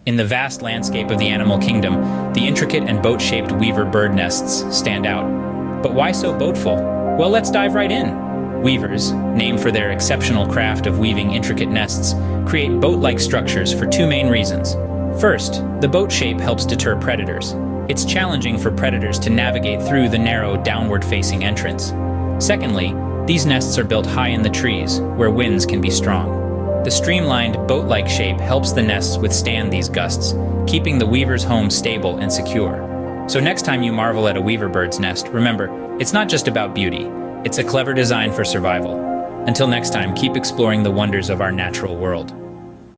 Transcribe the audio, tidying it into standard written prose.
In the vast landscape of the animal kingdom, the intricate and boat-shaped weaver bird nests stand out. But why so boatful? Well, let's dive right in. Weavers, named for their exceptional craft of weaving intricate nests, create boat-like structures for two main reasons. First, the boat shape helps deter predators. It's challenging for predators to navigate through the narrow, downward-facing entrance. Secondly, these nests are built high in the trees, where winds can be strong. The streamlined, boat-like shape helps the nests withstand these gusts, keeping the weaver's home stable and secure. So next time you marvel at a weaver bird's nest, remember, it's not just about beauty. It's a clever design for survival. Until next time, keep exploring the wonders of our natural world.